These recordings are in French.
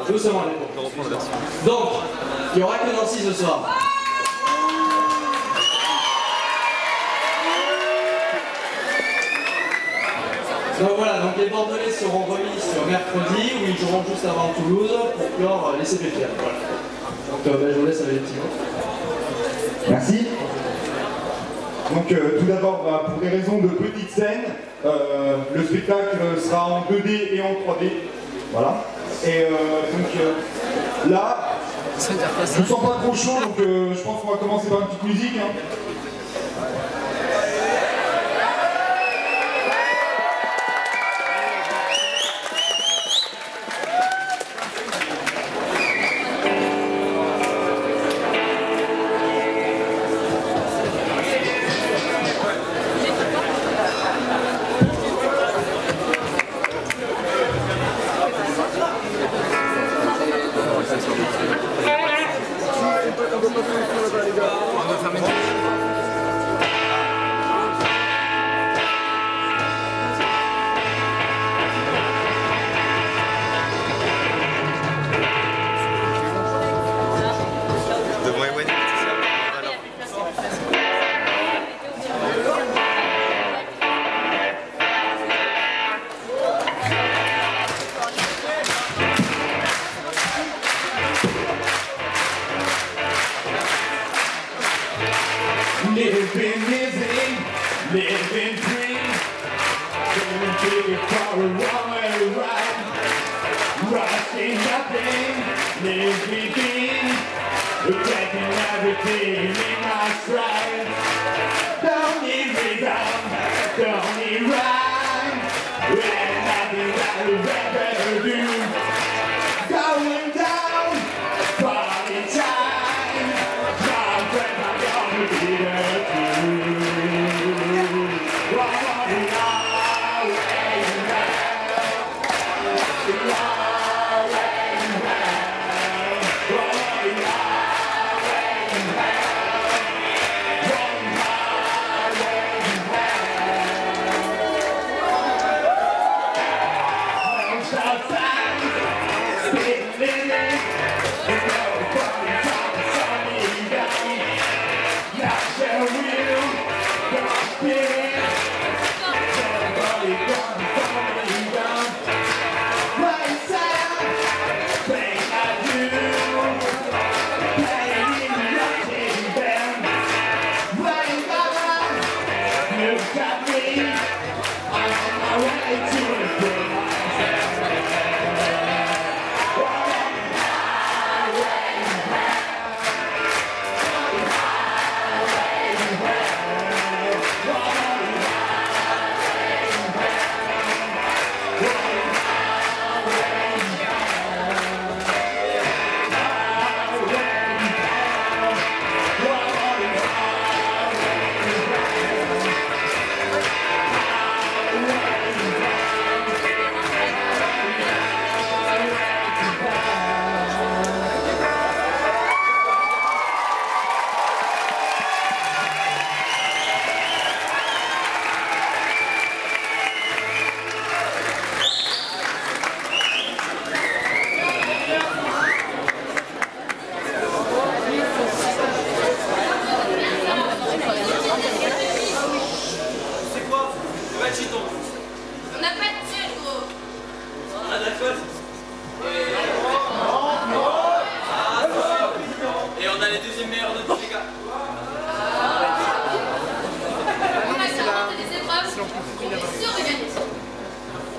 Doucement les pauvres. Donc, il n'y aura que Nancy ce soir. Donc voilà, donc les Bordelais seront remis sur mercredi, où ils joueront juste avant Toulouse pour clore les CPFR. Voilà. Donc je vous laisse avec les petits mots. Merci. Donc tout d'abord, pour des raisons de petite scène, le spectacle sera en 2D et en 3D. Voilà. Et donc là, je ne sens pas trop chaud, donc je pense qu'on va commencer par une petite musique. Hein. Living easy, living free, living free for a one-way ride, rushing nothing, living being, taking everything in my stride. Don't need rhythm, don't need rhyme, there's nothing that I'd rather do. Going down, party time, my friends are gonna be there too.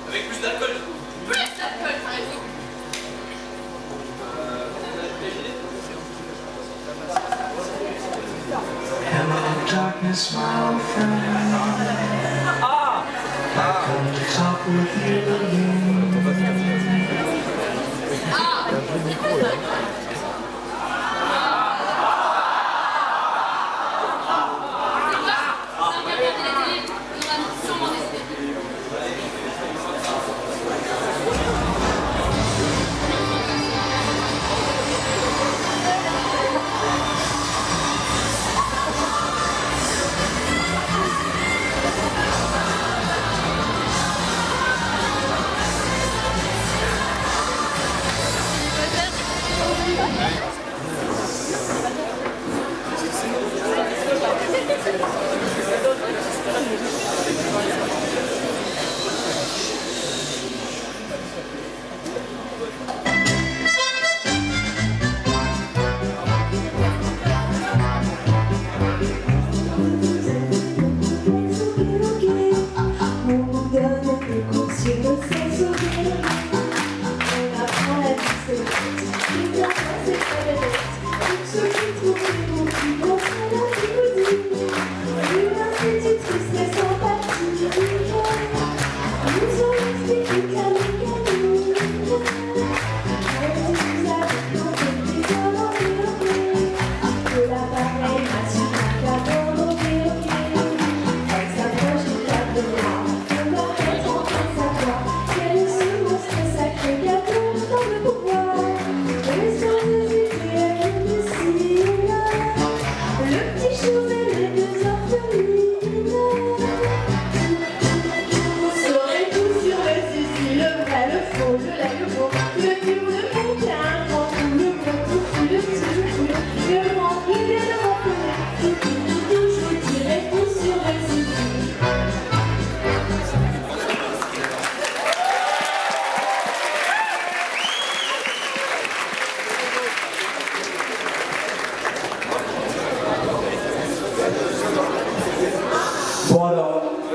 Avec plus d'alcool. Plus d'alcool, par exemple. Hello, darkness, my old friend. I've come to talk with you again.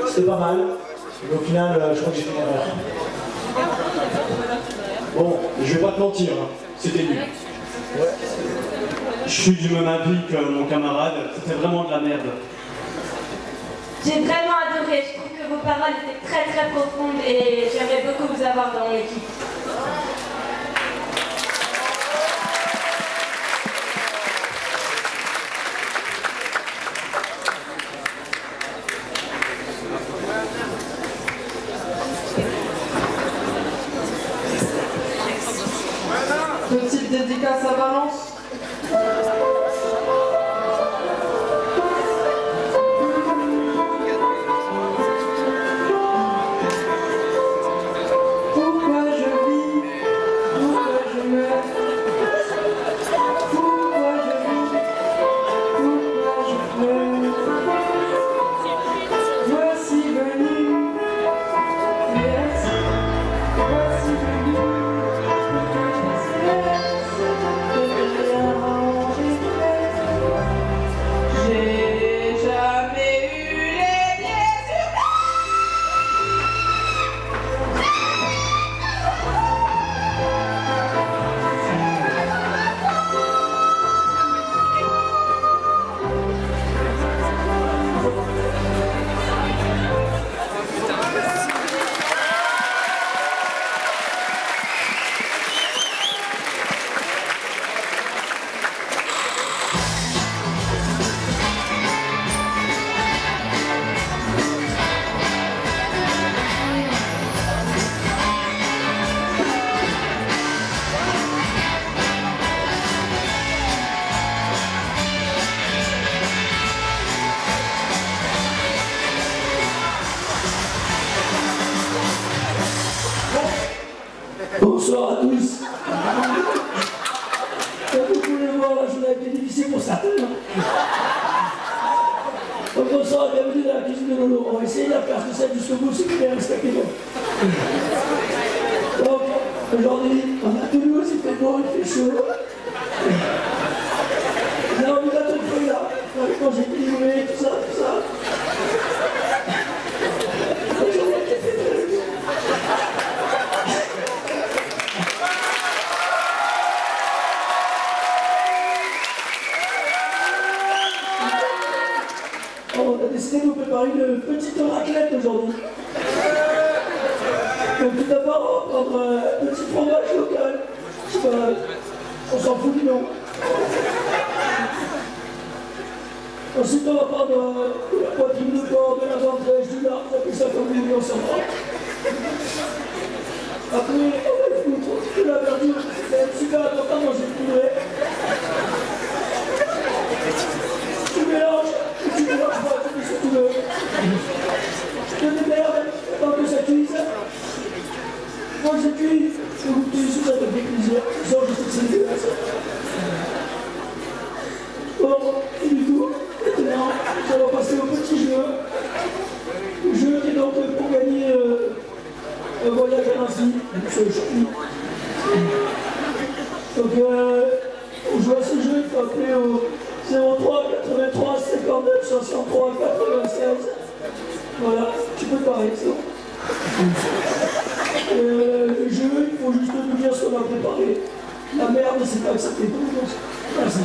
c'était pas mal. Mais au final, je crois que j'ai fait une erreur. Bon, je vais pas te mentir, hein. C'était nul. Je suis du même avis que mon camarade, c'était vraiment de la merde. J'ai vraiment adoré, je trouve que vos paroles étaient très très profondes et j'aimerais beaucoup vous avoir dans mon équipe. Petite dédicace à Valence. Pourquoi je vis? Pourquoi je meurs? Pourquoi je vis? Pourquoi je pleure? Voici venu. Merci. Voici venu. J'ai jamais eu les pieds sur Bonsoir à tous. Comme vous pouvez le voir, la journée a été difficile pour certains. Donc bonsoir, bienvenue dans la cuisine de Lolo. On va essayer de la faire tout ça jusqu'au bout, si vous voulez respecter moi. Donc, aujourd'hui, on a Toulouse, il fait beau, il fait chaud. On a envie d'un truc là. Quand j'ai équilibré, tout ça. La journée a été très dure. On a décidé de vous préparer une petite raclette aujourd'hui. Donc tout d'abord, on va prendre un petit fromage local. On s'en fout du nom. Ensuite, on va prendre la poitrine de porc, de la ventrèche, du lard, on appelle ça comme vous voulez, on s'en fout. Après, on va foutre de la verdure, c'est super important dans une purée. Tu mélanges pas, tu mets ce que tu veux. Je te démerde tant que ça cuise. Moi je cuis, je vous cuis, ça te fait plaisir. Ça, je sais que c'est dégueulasse. Bon, et du coup, maintenant, ça va passer au petit jeu. Le jeu qui est donc pour gagner un voyage à Nancy, sur le shopping. Donc, pour jouer à ce jeu, il faut appeler au 03 83 59 63 96. Voilà, tu peux te barrer, c'est bon. Le jeu, il faut juste nous dire ce qu'on a préparé. La merde, c'est pas accepté. Merci.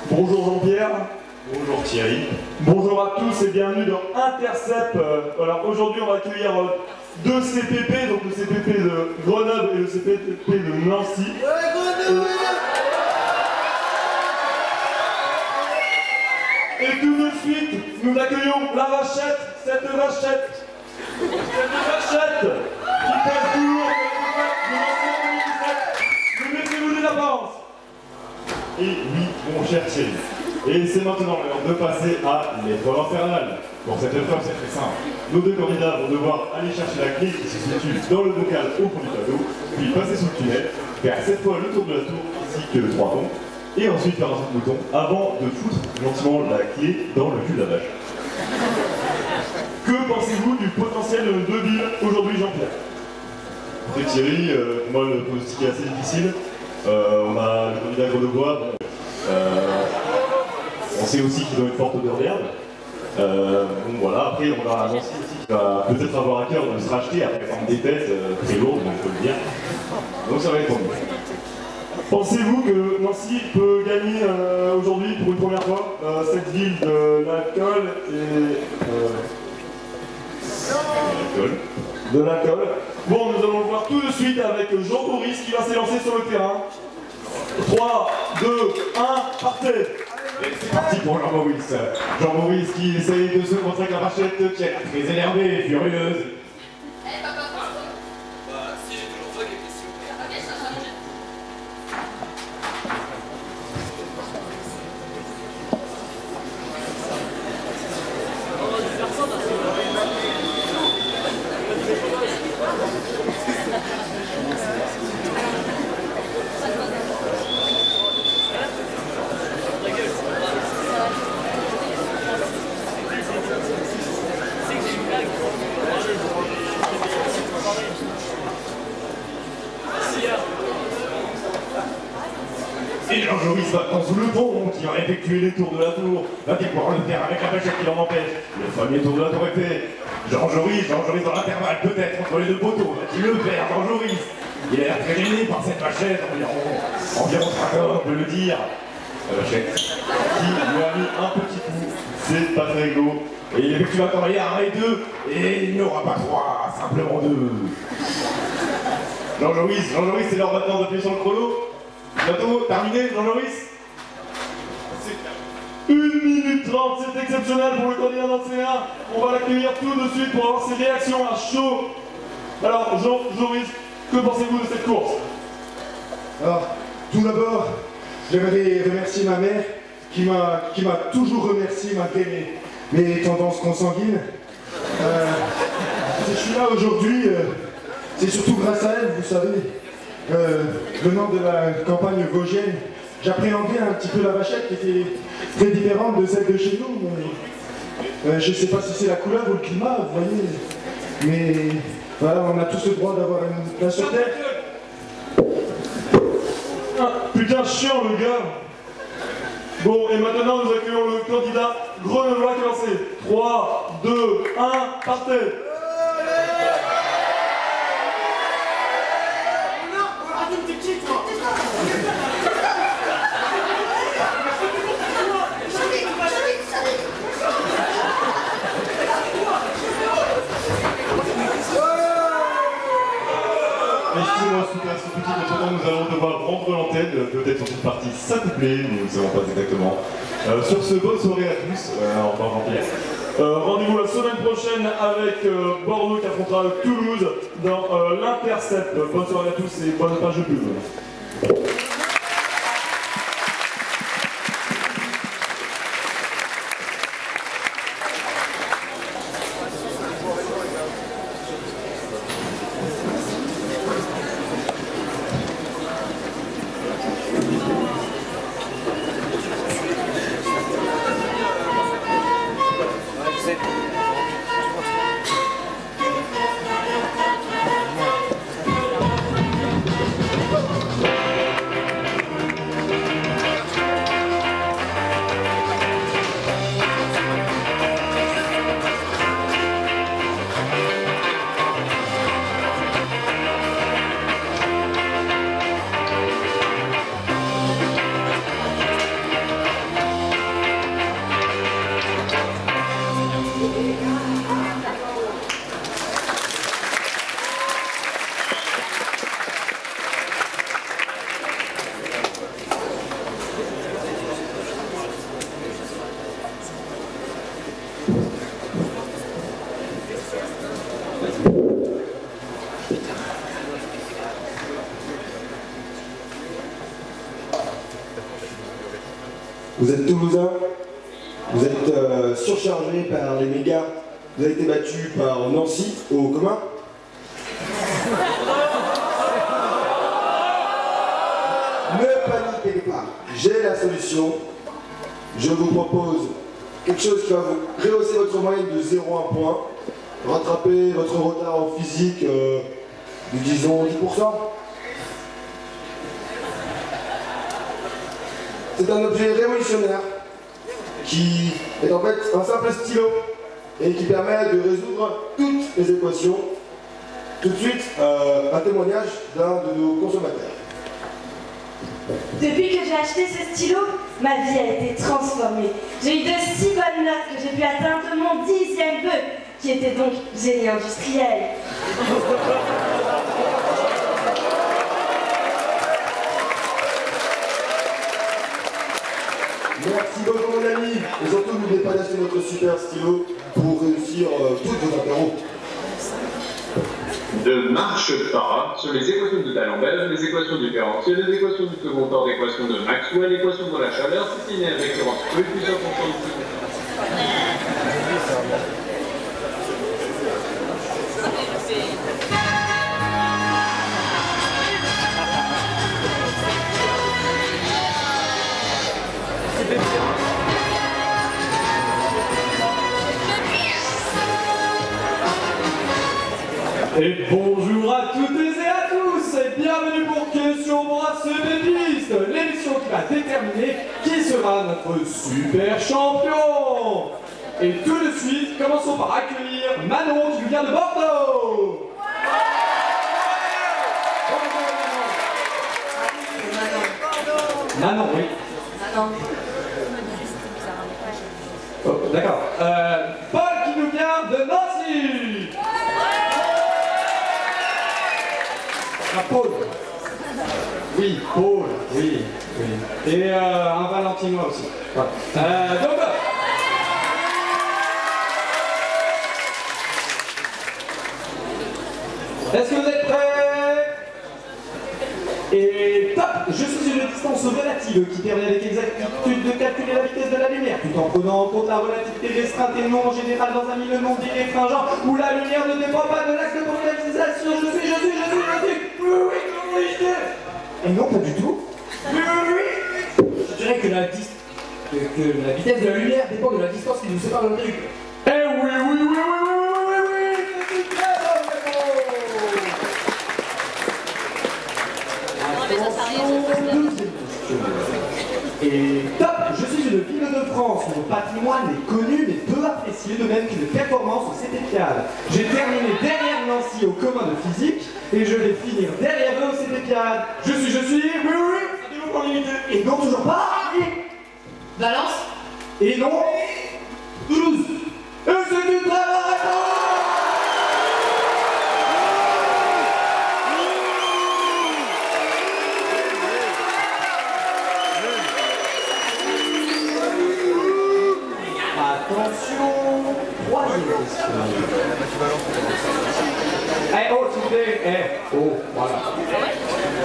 Bonjour Jean-Pierre. Bonjour Thierry. Bonjour à tous et bienvenue dans Intercept. Alors aujourd'hui on va accueillir deux CPP, donc le CPP de Grenoble et le CPP de Nancy. la vachette, cette vachette qui pèse plus lourd que les de l'ancien 2017, ne mettez-vous des apparences. Et oui, mon cher Thierry, et c'est maintenant l'heure de passer à l'épreuve infernale. Pour cette épreuve, c'est très simple. Nos deux candidats vont devoir aller chercher la clé qui se situe dans le bocal au fond du tableau, puis passer sous le tunnel, faire 7 fois le tour de la tour ainsi que 3 ronds, et ensuite faire un saut de mouton avant de foutre gentiment la clé dans le cul de la vache. Que pensez-vous du potentiel de nos deux villes aujourd'hui, Jean-Pierre? Et Thierry, pour moi le pronostic est assez difficile. On a le candidat grenoblois, on sait aussi qu'il doit être forte odeur d'herbe. Bon voilà, après on a Nancy aussi qui va peut-être avoir à cœur de se racheter après prendre des têtes très lourdes, donc faut le dire. Donc ça va être bon. Pensez-vous que Nancy peut gagner aujourd'hui pour une première fois cette ville de l'alcool et... de l'alcool. Bon, nous allons le voir tout de suite avec Jean Boris qui va s'élancer sur le terrain. 3, 2, 1, partez! Et c'est parti pour Jean-Maurice. Jean-Maurice qui essaye de se montrer avec la vachette qui est très énervée et furieuse. Eh papa, bah si j'ai toujours pas des questions. Ok, ça va manger. Et Jean-Joris maintenant sous le pont, qui va effectuer les tours de la tour, va-t-il pouvoir le faire avec la vachette qui l'en empêche? Le premier tour de la tour est fait. Jean-Joris dans l'intervalle, peut-être entre les deux poteaux, va-t-il le faire, Jean-Joris? Il a l'air très gêné par cette vachette, environ 3 heures, on peut le dire. La vachette qui lui a mis un petit coup, c'est pas très rigolo. Et il effectue maintenant les 1 et 2, et il n'y aura pas 3, simplement 2. Jean-Joris, c'est l'heure maintenant d'appuyer sur le chrono. Bientôt terminé, Jean-Joris? 1 minute 30, c'est exceptionnel pour le candidat d'Ancéen. On va l'accueillir tout de suite pour avoir ses réactions à chaud. Alors, Jean-Joris, que pensez-vous de cette course? Alors, tout d'abord, j'aimerais remercier ma mère qui m'a toujours remercié malgré mes tendances consanguines. Si je suis là aujourd'hui, c'est surtout grâce à elle, vous savez. Venant de la campagne vosgienne, j'appréhendais un petit peu la vachette qui était très différente de celle de chez nous. Mais, je ne sais pas si c'est la couleur ou le climat, vous voyez. Mais voilà, on a tous le droit d'avoir une place sur terre. Ah, putain chiant le gars. Bon, et maintenant nous accueillons le candidat grenoblois qui est lancé. 3, 2, 1, partez! Excusez-moi, ce petit maintenant nous allons devoir rendre l'antenne, peut-être sur cette partie, ça te plaît, nous ne savons pas exactement. Sur ce, bonne soirée à tous, au revoir Jean-Pierre. Rendez-vous la semaine prochaine avec Bordeaux qui affrontera Toulouse dans l'Intercept. Bonne soirée à tous et bonne page de pub. Vous êtes Toulousain, vous êtes surchargé par les mégas, vous avez été battu par Nancy au commun. Ne paniquez pas, j'ai la solution. Je vous propose quelque chose qui va vous rehausser votre moyenne de 0 à 1 point, rattraper votre retard en physique de disons 10%. C'est un objet révolutionnaire qui est en fait un simple stylo et qui permet de résoudre toutes les équations. Tout de suite, un témoignage d'un de nos consommateurs. Depuis que j'ai acheté ce stylo, ma vie a été transformée. J'ai eu de si bonnes notes que j'ai pu atteindre mon 10e vœu, qui était donc génie industriel. Merci beaucoup mon ami, et surtout n'oubliez pas d'acheter notre super stylo pour réussir tous vos apéros. Ne marche pas sur les équations de D'Alembert, les équations différentielles, les équations du second ordre, l'équation de Maxwell, l'équation de la chaleur, c'est une référence peu plus importante que Et bonjour à toutes et à tous, et bienvenue pour Question Brasse Bébiste, l'émission qui va déterminer qui sera notre super champion. Et tout de suite, commençons par accueillir Manon qui nous vient de Bordeaux. Manon, oui. Manon. Oh, d'accord. Paul qui nous vient de Nancy. Paul. Oui, Paul, oui, oui. Et un Valentinois aussi. Voilà. Donc, est-ce que vous êtes prêts? Et top! Je suis une distance relative qui permet avec exactitude de calculer la vitesse de la lumière, tout en prenant en compte la relativité restreinte et non en général dans un milieu non irréfringent où la lumière ne dépend pas de l'axe de polarisation. Je suis. Oui, Et non, pas du tout. Je dirais que la vitesse de la lumière dépend de la distance qui nous sépare de notre truc. Eh oui, c'est une très bonne réponse. Et top, je suis une ville de France, mon patrimoine est connu mais peu apprécié, de même qu'une performance au CPPial. J'ai terminé derrière Nancy au commun de physique et je vais finir derrière eux au CPPial. Je suis, oui, absolument pour limiter. Et non, toujours pas. Valence. Et non, Toulouse. Et c'est une très bonne réponse. Attention, troisième question. Eh oh, s'il vous plaît. Eh oh, voilà.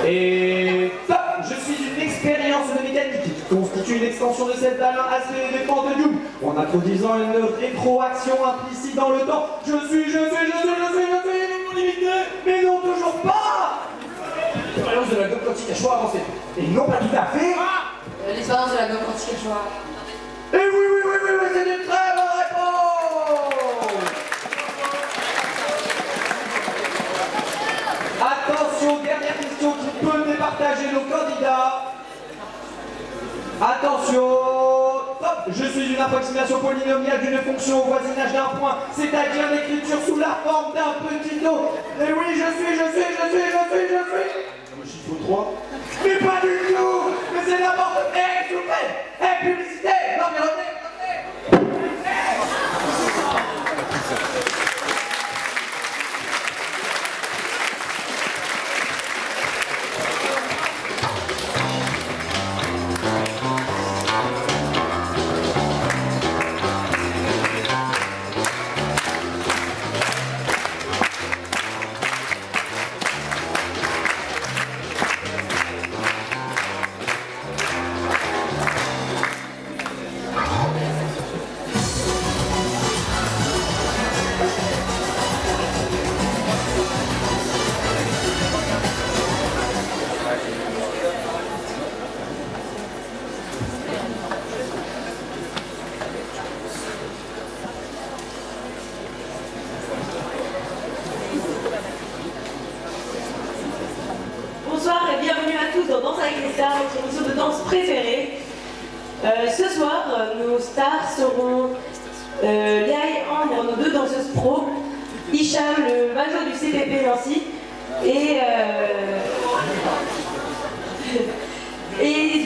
Et top, je suis une expérience de mécanique qui constitue une extension de celle d'Alain Aspect des pentes de Joule en introduisant une rétroaction implicite dans le temps. Je suis mon limité, mais non, toujours pas. L'expérience de la gomme quantique à choix avancé. Et non, pas tout à fait. L'expérience de la gomme quantique à choix. Et oui, c'est une très bonne réponse. Attention, dernière question qui peut départager nos candidats. Attention, top, je suis une approximation polynomiale d'une fonction au voisinage d'un point, c'est-à-dire l'écriture sous la forme d'un petit do. Et oui, je suis. Le chiffre 3. Mais pas du tout. Mais c'est n'importe quoi. Eh, s'il vous plaît. Eh, publicité. Non, mais retenez. danses préférées. Ce soir, nos stars seront Léa et Ambre, nos deux danseuses pro, Hicham, le major du CPP Nancy, et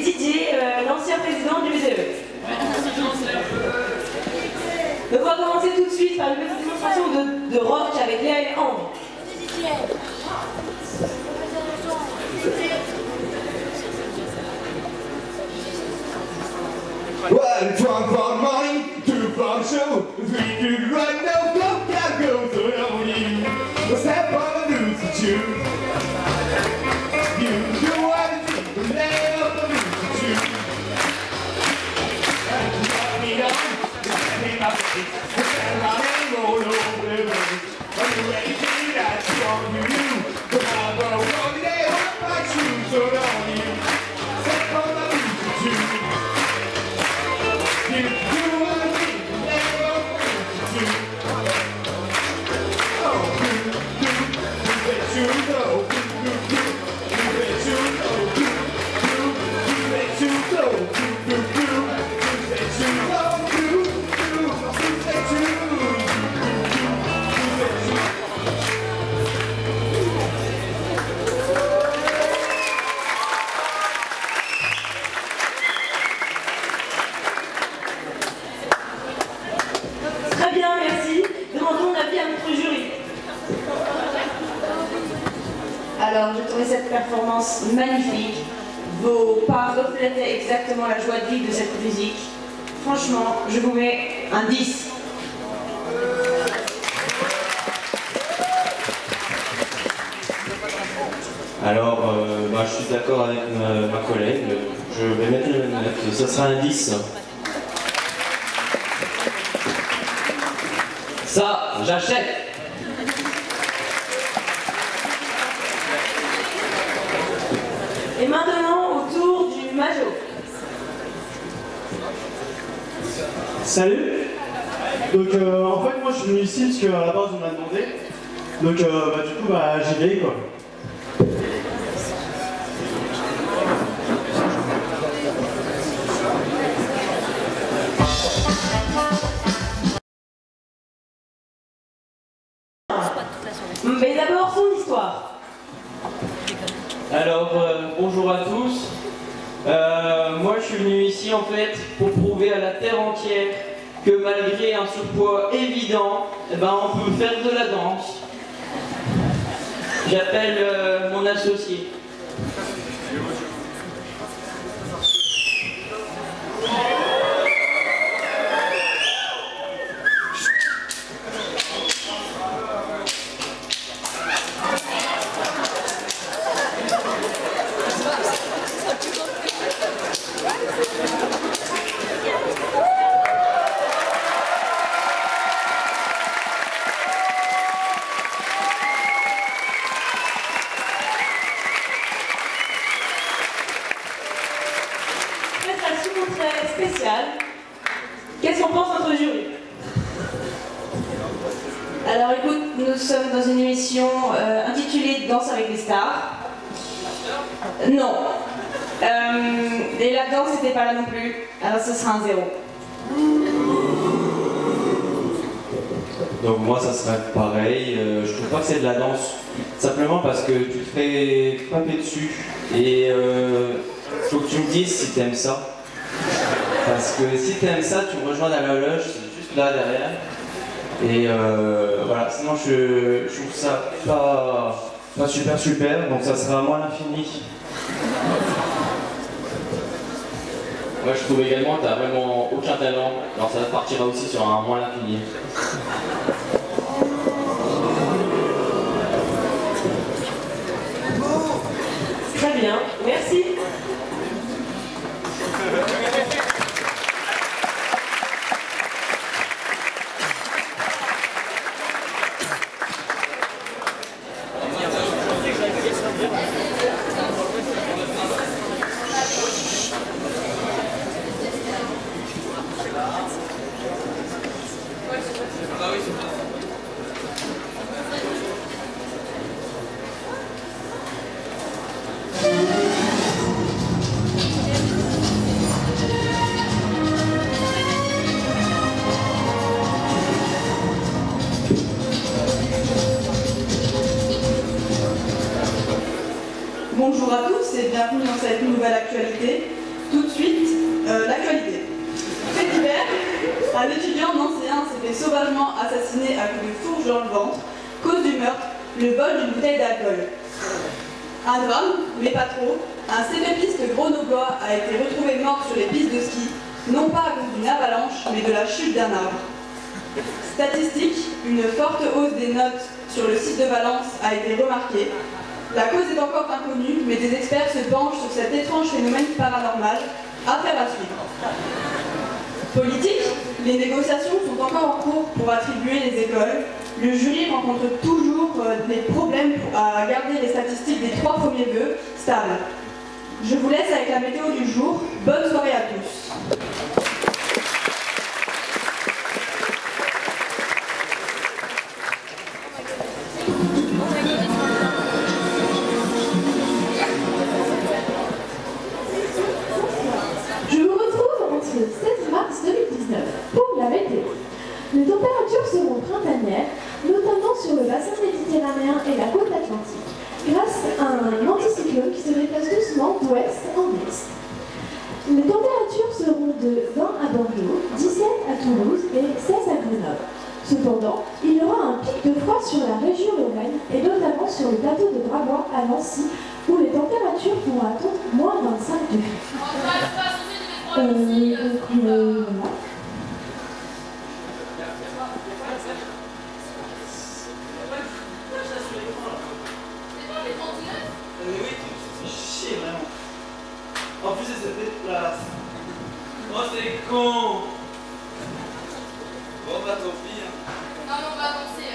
Didier, l'ancien président du VDE. Donc on va commencer tout de suite par une petite démonstration de rock avec Léa et Ambre. 1 for money, 2 for show, 3 to run, no go, can't go, so on you. Step on the loose to you. You do everything, but never the loose to you. And you got me on, you got me up, and my name all over the road. Are you ready to see that song you knew? But I'm gonna walk it up my shoes, so on you. Step on the loose to you. You do what you never do. Oh, you bet you know. You bet you know. You bet you know. You bet you know. Très bien, merci. Demandons l'avis à notre jury. Alors, j'ai trouvé cette performance magnifique. Vos pas reflétaient exactement la joie de vivre de cette musique. Franchement, je vous mets un 10. Alors, je suis d'accord avec ma collègue. Je vais mettre le même note. Ça sera un 10. Ça, j'achète. Et maintenant, au tour du Major. Salut. Donc en fait moi je suis venu ici parce qu'à la base on m'a demandé. Donc du coup j'y vais quoi. Mais d'abord son histoire. Alors, bonjour à tous. Moi, je suis venu ici en fait pour prouver à la terre entière que malgré un surpoids évident, on peut faire de la danse. J'appelle mon associé. Très spéciale. Qu'est-ce qu'on pense notre jury? Alors écoute, nous sommes dans une émission intitulée Danse avec les stars. Non. Et la danse n'était pas là non plus, alors ce sera un 0. Donc moi, ça serait pareil. Je trouve pas que c'est de la danse. Simplement parce que tu te fais frapper dessus. Et faut que tu me dises si t'aimes ça. Parce que si t'aimes ça, tu me rejoins dans la loge, c'est juste là derrière. Et voilà, sinon je trouve ça pas super, donc ça sera moins l'infini. Moi je trouve également que t'as vraiment aucun talent, alors ça partira aussi sur un moins l'infini. Très bien, merci. Ah oui, c'est dans cette nouvelle actualité. Tout de suite, l'actualité. Fait d'hiver, un étudiant nancéen s'est fait sauvagement assassiner à coups de fourche dans le ventre, cause du meurtre, le vol d'une bouteille d'alcool. Un drame, mais pas trop, un CPPiste grenoblois a été retrouvé mort sur les pistes de ski, non pas à cause d'une avalanche, mais de la chute d'un arbre. Statistique, une forte hausse des notes sur le site de Valence a été remarquée. La cause est encore inconnue, mais des experts se penchent sur cet étrange phénomène paranormal. Affaire à suivre. Politique, les négociations sont encore en cours pour attribuer les écoles. Le jury rencontre toujours des problèmes à garder les statistiques des 3 premiers vœux stables. Je vous laisse avec la météo du jour. Bonne soirée à tous. Je vous retrouve entre le 16 mars 2019 pour la météo. Les températures seront printanières, notamment sur le bassin méditerranéen et la côte atlantique, grâce à un anticyclone qui se déplace doucement d'ouest en est. Les températures seront de 20 à Bordeaux, 17 à Toulouse et 16 à Grenoble. Cependant, il y aura un pic de froid sur la région Lorraine et notamment sur le plateau de Dragois à Nancy, où les températures pourront atteindre moins 25 degrés. Voilà. Mais oui, tu fais chier vraiment. En plus, elle se déplace. Oh, c'est con. Bon, bah tant pis. Hein. Non, mais on va avancer.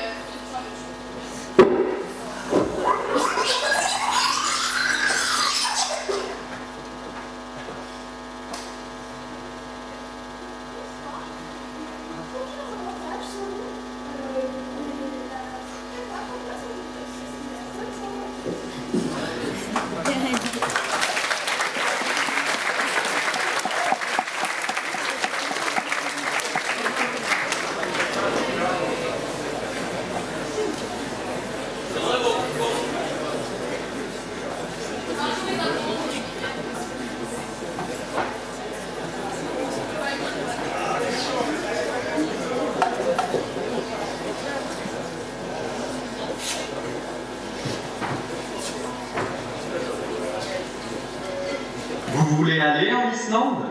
Vous voulez aller en Islande?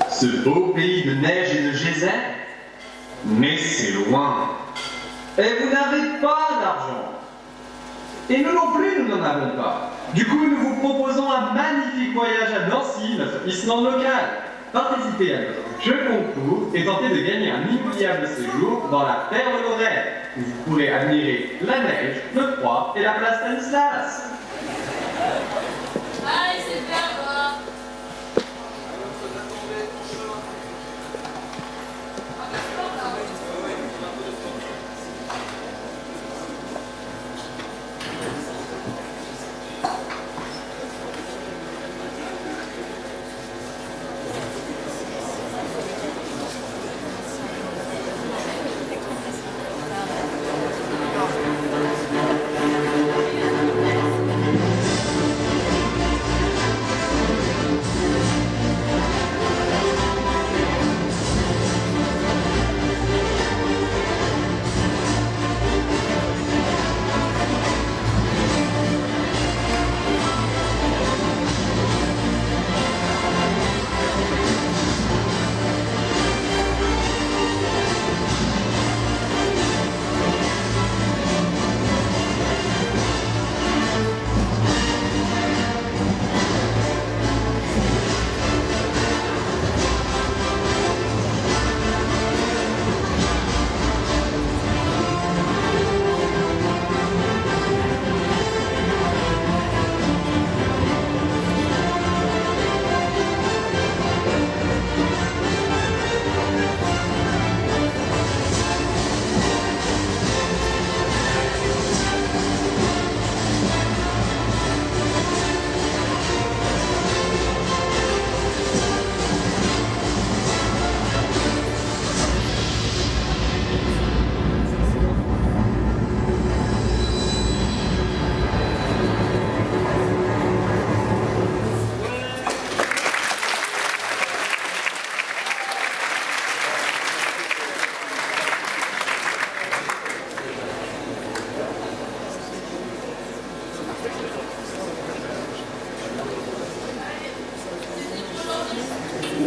Ce beau pays de neige et de geyser? Mais c'est loin. Et vous n'avez pas d'argent. Et nous non plus, nous n'en avons pas. Du coup, nous vous proposons un magnifique voyage à Nancy, notre Islande locale. Participez à notre jeu concours et tentez de gagner un inoubliable séjour dans la terre de vos rêves, où vous pourrez admirer la neige, le froid et la place Stanislas. Allez, c'est bien, quoi. Le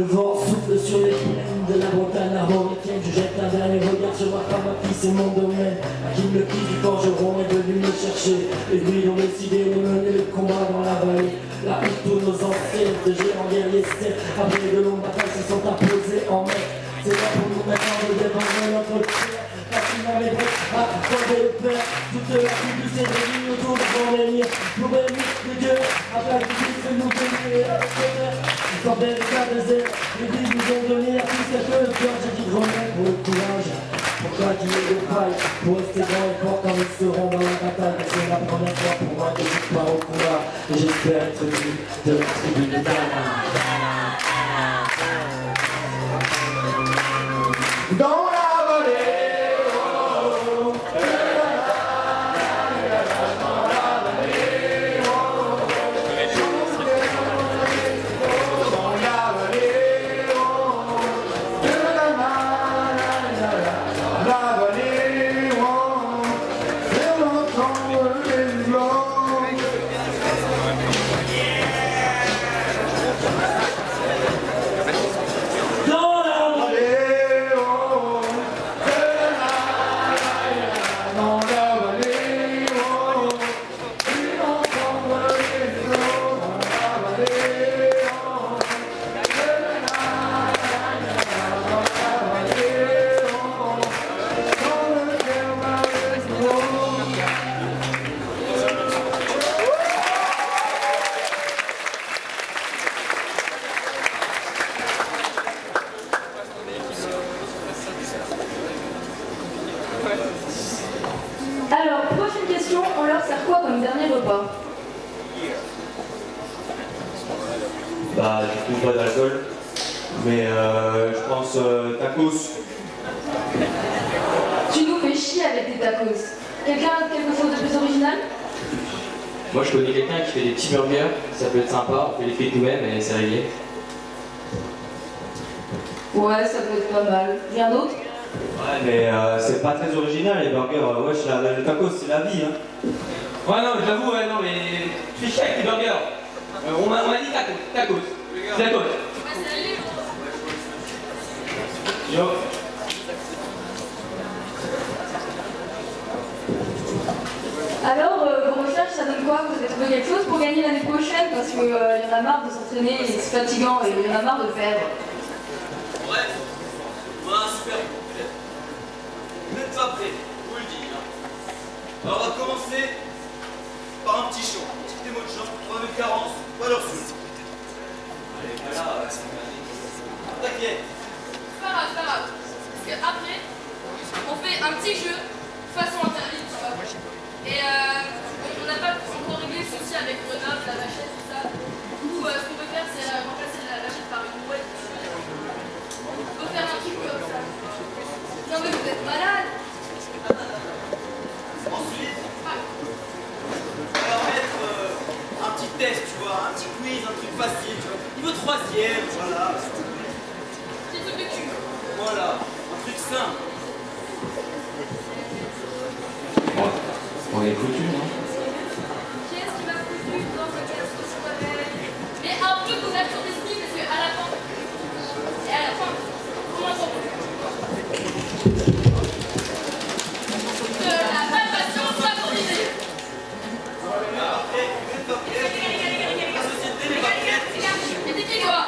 vent souffle sur les plaines de la montagne armoricaine. Je jette un dernier regard sur ma femme, à qui c'est mon domaine. À qui le qui du forgeron est venu me chercher. Les bruits ont décidé de mener le combat dans la vallée. Là où tous nos ancêtres de géants guerriers après de longues batailles se sont imposés en mer. C'est là pour nous maintenant de défendre notre terre. Parce qu'il n'avait pas à accorder le père. Toute la tribu s'est réunie autour de son menhir. Pour bénir les dieux, afin qu'ils puissent nous bénir avec le terre. Quand des désert, les vies nous ont donné à tous quelque cœur. J'ai dit grand-mère pour le courage, pour qu'il y ait des failles, pour rester grand et fort quand ils seront dans la bataille. C'est la première fois pour moi que je pars au combat, et j'espère être venu de la tribu de Dana. Dans la vallée. Alors, prochaine question, on leur sert quoi comme dernier repas? Bah, du coup, pas d'alcool. Mais je pense tacos. Tu nous fais chier avec tes tacos. Quelqu'un a quelque chose de plus original? Moi, je connais quelqu'un qui fait des petits burgers. Ça peut être sympa, on fait les frites nous-mêmes et c'est réglé. Ouais, ça peut être pas mal. Rien d'autre? Ouais, mais c'est pas très original les burgers. Wesh, le tacos, c'est la vie, hein. Ouais, non, j'avoue, ouais, non, mais tu fais chier avec tes burgers. On m'a dit tacos. Tacos. Yo. Alors, vos recherches, ça donne quoi? Vous avez trouvé quelque chose pour gagner l'année prochaine? Parce qu'il y en a marre de s'entraîner, c'est fatigant et il y en a marre de faire. Bref, on a un super projet. Vous n'êtes pas prêts, je vous le dis. Hein. Alors on va commencer par un petit show. Un petit démo de chant, 3 minutes 40, pas leur sous. Allez, voilà, t'inquiète. C'est pas grave, c'est pas grave. Parce qu'après, on fait un petit jeu façon interdite, tu vois. Et on n'a pas encore réglé le souci avec Renard, la vachette, tout ça. Du coup, ce qu'on peut faire, c'est remplacer la vachette par une mouette. On peut faire un truc comme ça. Non mais vous êtes malade. Ensuite, on va mettre un petit test, tu vois, un petit quiz, un truc facile, tu vois. Niveau 3ème, voilà. Petit truc de cul. Voilà, un truc simple. On est foutu, non? Qu'est-ce qui m'a foutu dans ce test que je m'appelle? Mais un peu d'ouverture d'esprit, parce qu'à la fin. Et à la fin, comment on de la palpation favorisée. La société n'est pas prête. Et t'es qui quoi?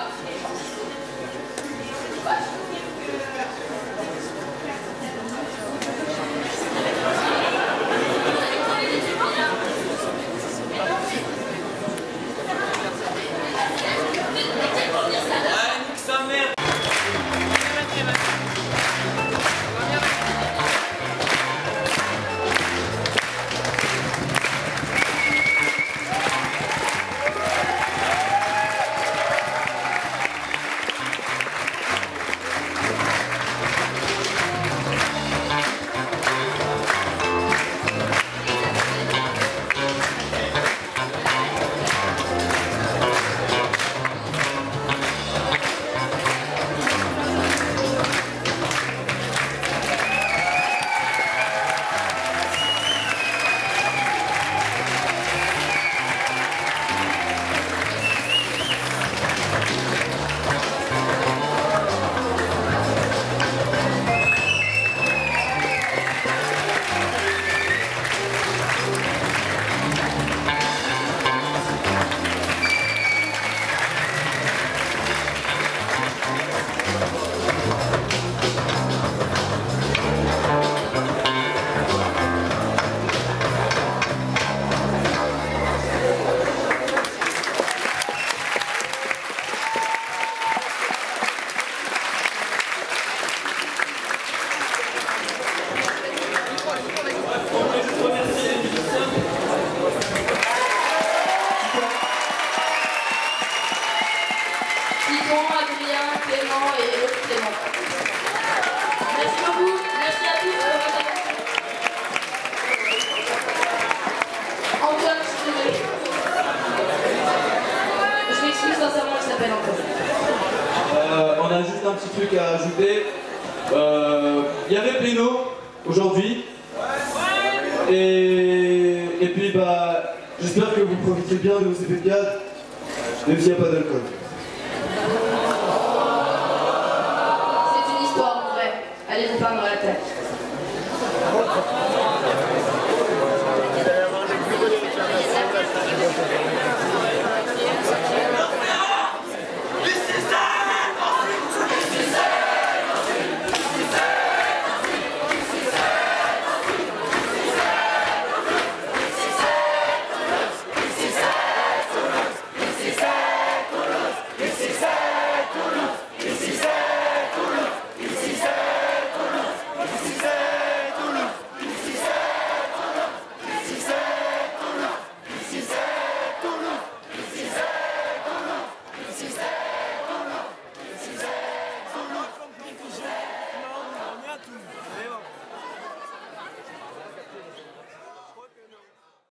petit truc à ajouter. Il y avait Péno aujourd'hui. Et puis bah, j'espère que vous profitez bien de vos CP4, même s'il n'y a pas d'alcool. C'est une histoire vraie. Allez vous plaindre.